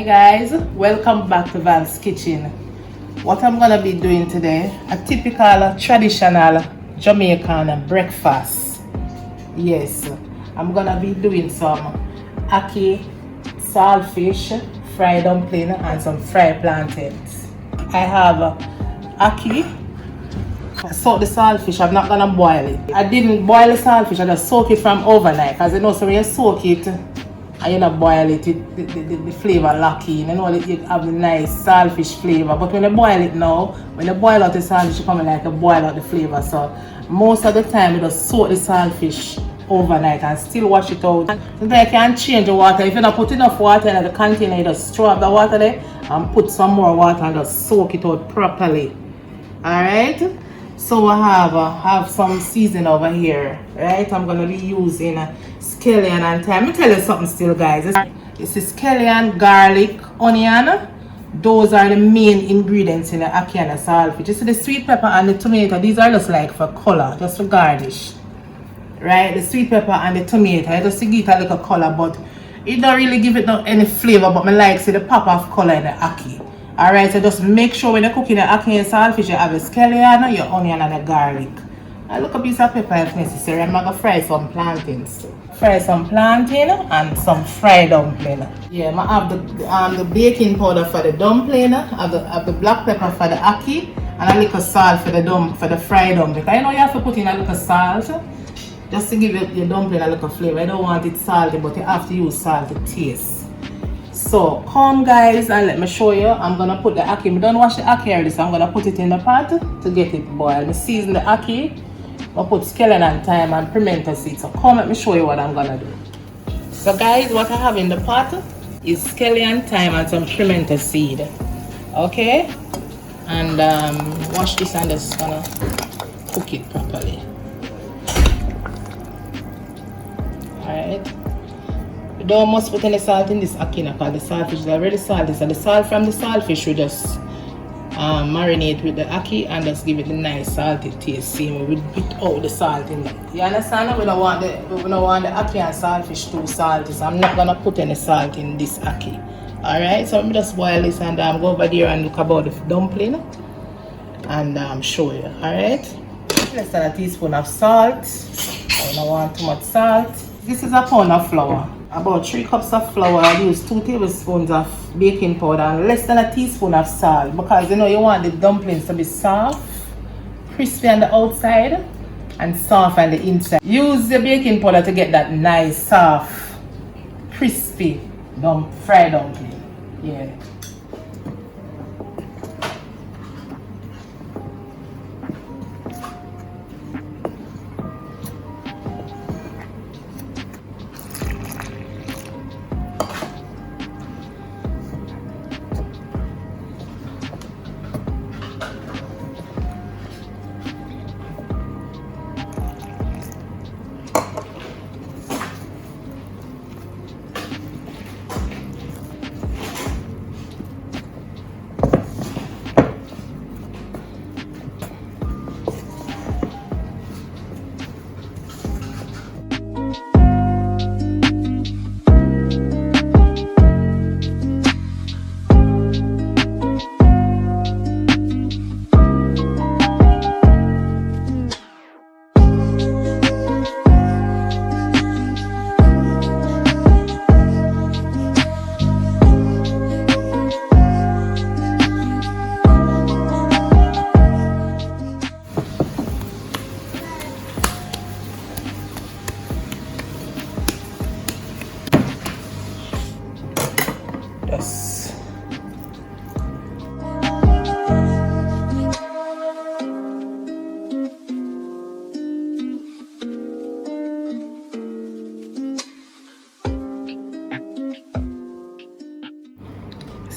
Hi guys, welcome back to Val's Kitchen. What I'm gonna be doing today, a typical traditional Jamaican breakfast. Yes, I'm gonna be doing some ackee, saltfish, fried dumpling and some fried plantains. I have ackee. I soak the saltfish, I'm not gonna boil it. I didn't boil the saltfish, I just soak it from overnight. As you know, so when you soak it and you not boil it, the flavor lock in. You know, you have the nice saltfish flavor. But when you boil it now, when you boil out the saltfish, it comes like you boil out the flavor. So most of the time, you just soak the saltfish overnight and still wash it out. Sometimes you can change the water. If you don't put enough water in the container, you just throw up the water there and put some more water and just soak it out properly. Alright? So I have some seasoning over here, right? I'm gonna be using scallion and thyme. Let me tell you something still, guys. This is scallion, garlic, onion. Those are the main ingredients in the ackee and the saltfish. You see the sweet pepper and the tomato, these are just like for color, just for garnish. Right? The sweet pepper and the tomato, just to give it a little color, but it don't really give it any flavor, but I like see the pop of color in the ackee. Alright, so just make sure when you're cooking the ackee and saltfish, you have your scallion, your onion and the garlic. A little piece of pepper if necessary. I'm going to fry some plantains. Fry some plantain and some fried dumpling. Yeah, I have the baking powder for the dumpling, I have the black pepper for the ackee, and a little salt for the fried dumpling. I know you have to put in a little salt, just to give your dumpling a little flavor. I don't want it salty, but you have to use salt to taste. So come guys and let me show you. I'm gonna put the ackee. I don't wash the ackee already, so I'm gonna put it in the pot to get it boiled. I season the ackee. I put scallion and thyme and pimento seeds. So come let me show you what I'm gonna do. So guys, what I have in the pot is scallion, thyme and some pimento seed. Okay? And wash this and just gonna cook it properly. Alright. You don't must put any salt in this ackee because the saltfish is already salty. So the salt from the saltfish we just marinate with the ackee and just give it a nice salty taste. See, we bit out the salt in it. You understand? We don't want the ackee and saltfish too salty. So I'm not gonna put any salt in this ackee. Alright, so let me just boil this and go over there and look about the dumpling and show you. Alright? Less than a teaspoon of salt. I don't want too much salt. This is a pound of flour. About 3 cups of flour. I use 2 tablespoons of baking powder and less than a teaspoon of salt because you know you want the dumplings to be soft, crispy on the outside and soft on the inside. Use the baking powder to get that nice, soft, crispy fried dumpling. Yeah.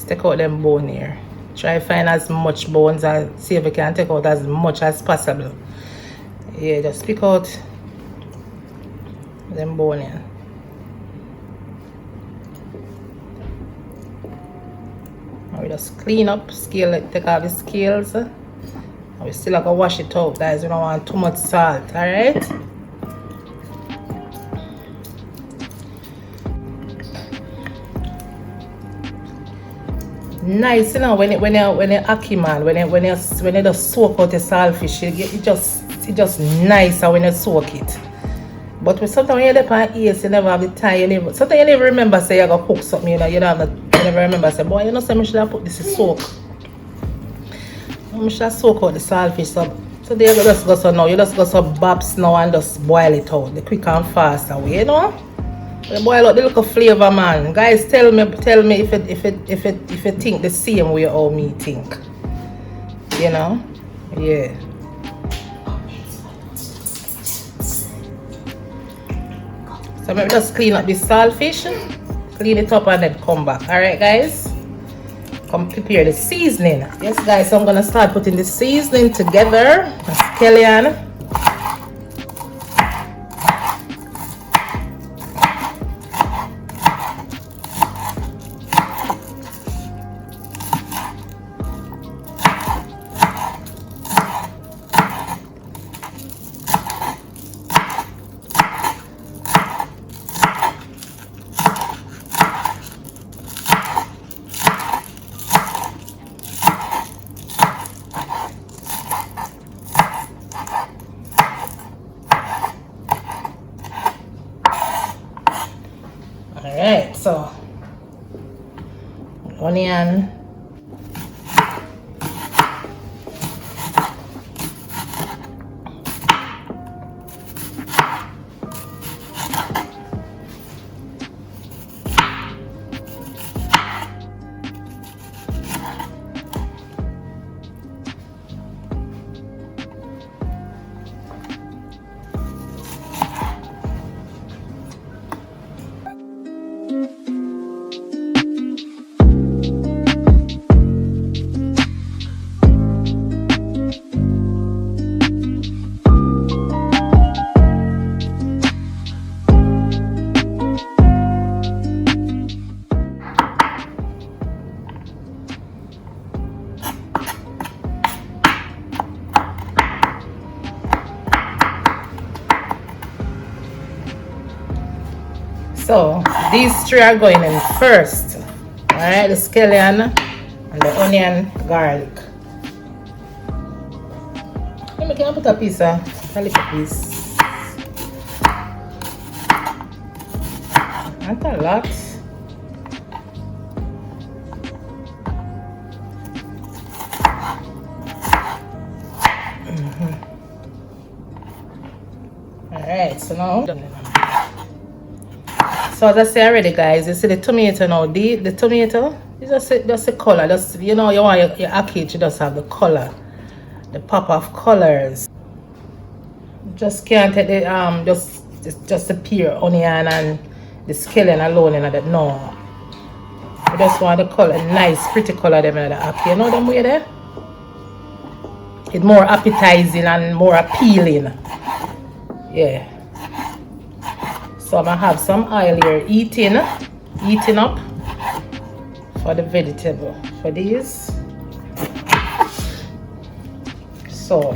Take out them bone here. Try find as much bones and see if we can take out as much as possible. Yeah, just pick out them bone here. And we just clean up, scale it, take off the scales. And we still have to wash it out, guys. We don't want too much salt, alright? nice, you know, when you ackee, man, when you just soak out the saltfish, it just nicer when you soak it. But sometimes when you live on east, you never have the time. Sometimes you never remember say you're gonna cook something, you know, you never remember say, boy, you know, say I should have put this in soak. I should have soak out the saltfish. So there you just go so now. You just go so babs now and just boil it out. The quick and fast away, you know. You boil out the little flavor, man. Guys, tell me if you think the same way how me think. You know? Yeah. So maybe just clean up this saltfish, clean it up and then come back. Alright guys? Come prepare the seasoning. Yes guys, so I'm gonna start putting the seasoning together. The scallion. Alright, so onion, so these three are going in first. Alright, the scallion and the onion, garlic. Let me can put a piece of a little piece. Not a lot. Alright, so now so as I say already guys, you see the tomato now, the tomato is just the color, just you know you want your ackee to just have the color, the pop of colors. Just can't take the just the pure onion and the scallion alone in that, no. You just want the color, nice pretty color them in the ackee, you know them way there? It's more appetizing and more appealing. Yeah. So I'm gonna have some oil here eating up for the vegetable for these. So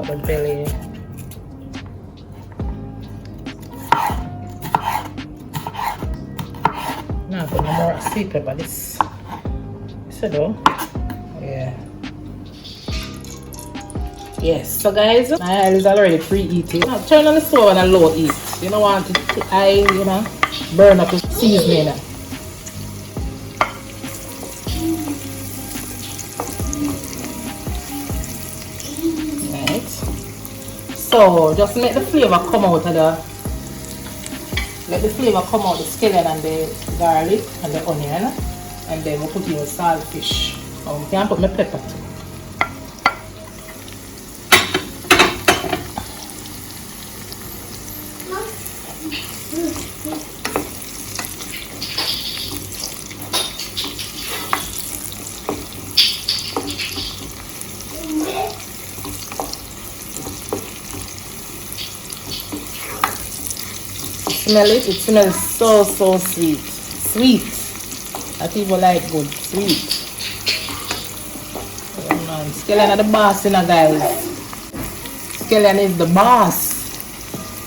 the belly. Now put no more sweet pepper. This though. Yeah. Yes. So guys, my oil is already preheated. Now turn on the stove on a low heat. You don't want it to burn up the seasoning. So just make the flavor come out of let the flavor come out the scallion and the garlic and the onion, and then we'll put in the saltfish. You can put my pepper too. Smell it, it smells so sweet. That people like good sweet. Yeah, man. Scallion are the boss, you know, guys. Scallion is the boss.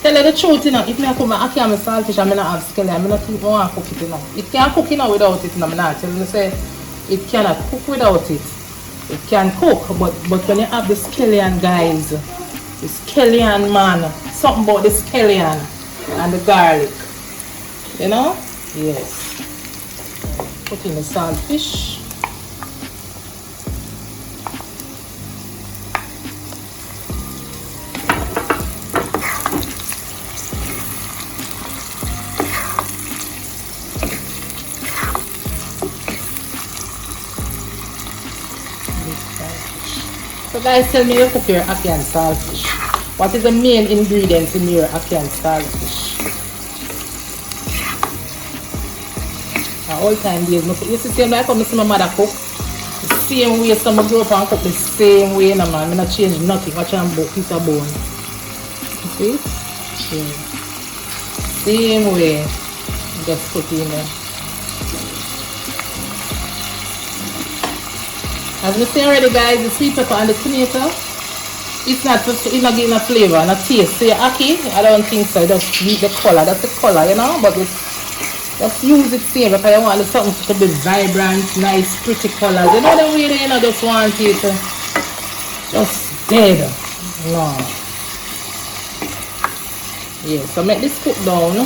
Tell you the truth, you know, if I cook my ackee and my saltfish, I'm not have scallion. I'm not think I want to cook it, you know. It can't cook, you know, without it, you know. I'm not telling you, say, it cannot cook without it. It can cook, but when you have the scallion, guys, the scallion, man, something about the scallion and the garlic, you know? Yes. Put in the saltfish. So guys, tell me you cook your ackee and saltfish. What is the main ingredients in your ackee and saltfish? All time days, you see like how I see my mother cook. The same way some grow up and cook the same way, no man. I not change nothing. Watch and piece of bone. You see? Yeah. Same way. Just put in there. As we say already, guys, the sweet pepper and the tomato, it's not giving a flavor, not taste. So your ackee, I don't think so. Just use the color. That's the color, you know. But just use it same because you want something to be vibrant, nice, pretty colors. You know the way they, you know, just want it just dead. No. Yeah, so make this cook down,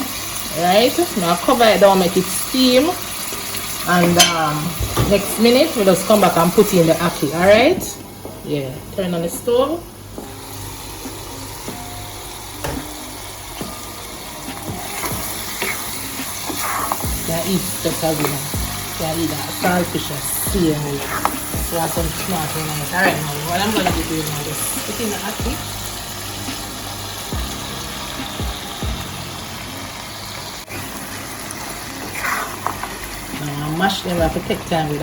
right? Now cover it down, make it steam. And next minute, we'll just come back and put in the ackee, alright? Yeah, turn on the stove. Yeah, eat better, you know. Yeah, eat that saltfish and same way. So have some tomato in it. Alright, now, what I'm going to be doing now is put in the ackee. Mash them, we have to take time with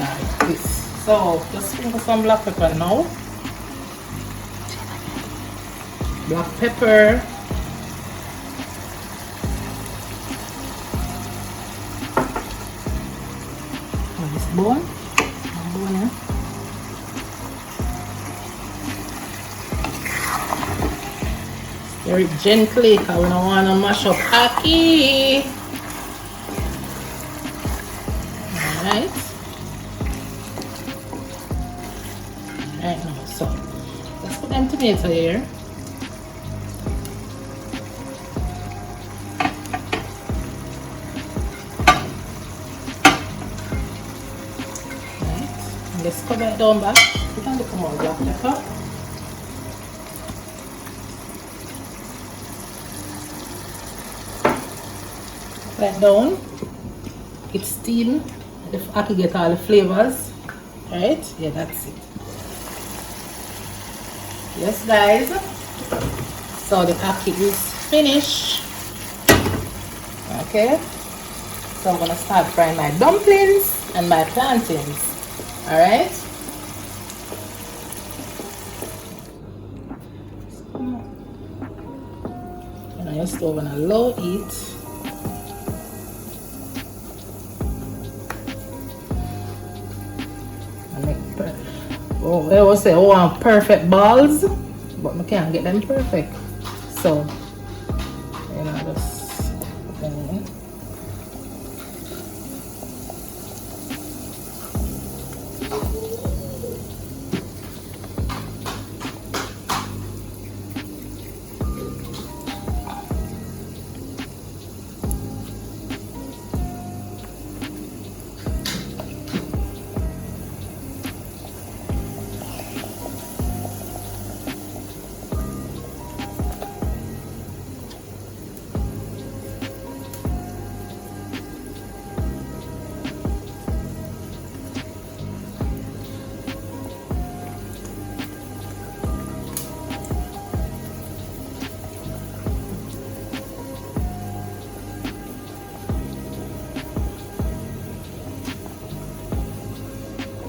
this. So just sprinkle some black pepper now. Black pepper. This bone. Bone, stir it gently because we don't want to mash up ackee. Right now, so let's put them tomato here. Right. And let's cover it down back. Put on a little more black pepper. Cover it down. It's steam. If I can get all the flavors, right? Yeah, that's it. Yes, guys. So the ackee is finished. Okay. So I'm gonna start frying my dumplings and my plantains. All right. And I just stove on a low heat. Oh, I always say, oh, I want perfect balls, but I can't get them perfect. So, you know, just put them in.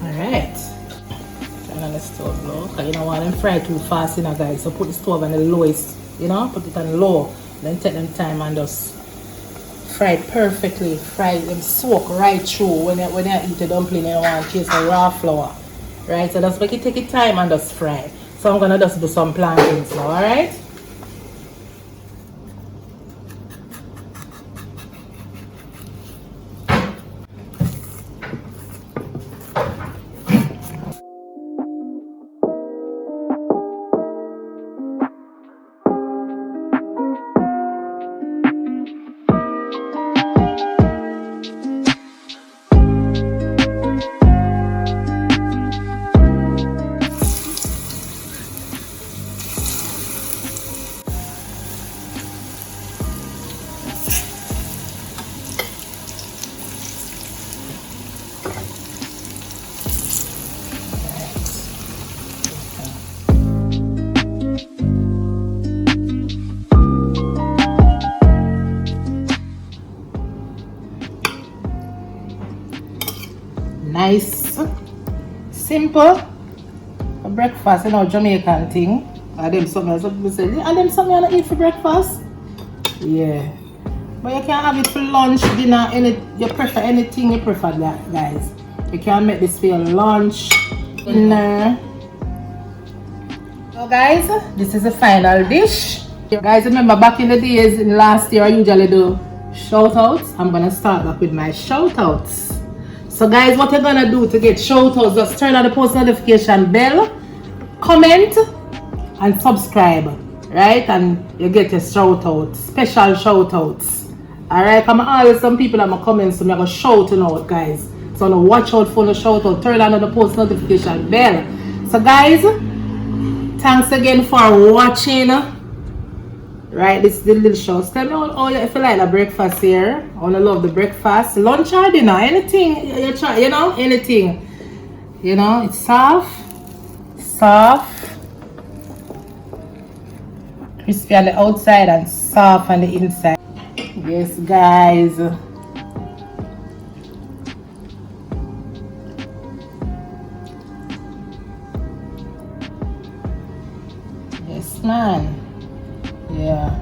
Alright. Turn on the stove low. Because you don't want them fry too fast, you know, guys. So put the stove on the lowest, you know, put it on low. Then take them time and just fried perfectly, fried and soak right through. When you eat the dumpling, you don't want to taste the raw flour, right? So that's make it take it time and just fry. So I'm gonna just do some plantains now, alright? Nice, simple for breakfast, you know, Jamaican thing. And them something else, people say, and them something you don't eat for breakfast? Yeah. But you can have it for lunch, dinner, you prefer anything you prefer, that, guys. You can make this for your lunch, dinner. So guys, this is the final dish. Guys, remember back in the days, in last year, I usually do shout outs. I'm gonna start back with my shout outs. So guys, what you're gonna do to get shout outs, just turn on the post notification bell, comment and subscribe, right? And you get a shout out, special shout outs. Alright, I'm always some people in my comments, so I'm gonna shout out, guys. So now watch out for the shout out, turn on the post notification bell. So guys, thanks again for watching. Right, this is the little show. Tell me how you feel like the breakfast here. I wanna love the breakfast, lunch or dinner, anything you try, you know, anything. You know, it's soft, crispy on the outside and soft on the inside. Yes, guys. Yes, man. Yeah.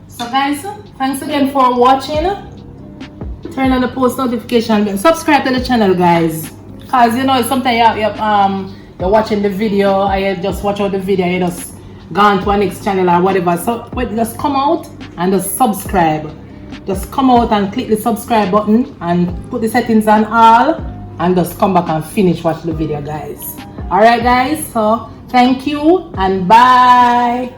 So guys, thanks again for watching. Turn on the post notification bell. Subscribe to the channel, guys. Cause you know sometimes you're watching the video and you just watch out the video and you just gone to our next channel or whatever. So just come out and just subscribe. Just come out and click the subscribe button and put the settings on all. And just come back and finish watch the video, guys. Alright guys, so thank you and bye.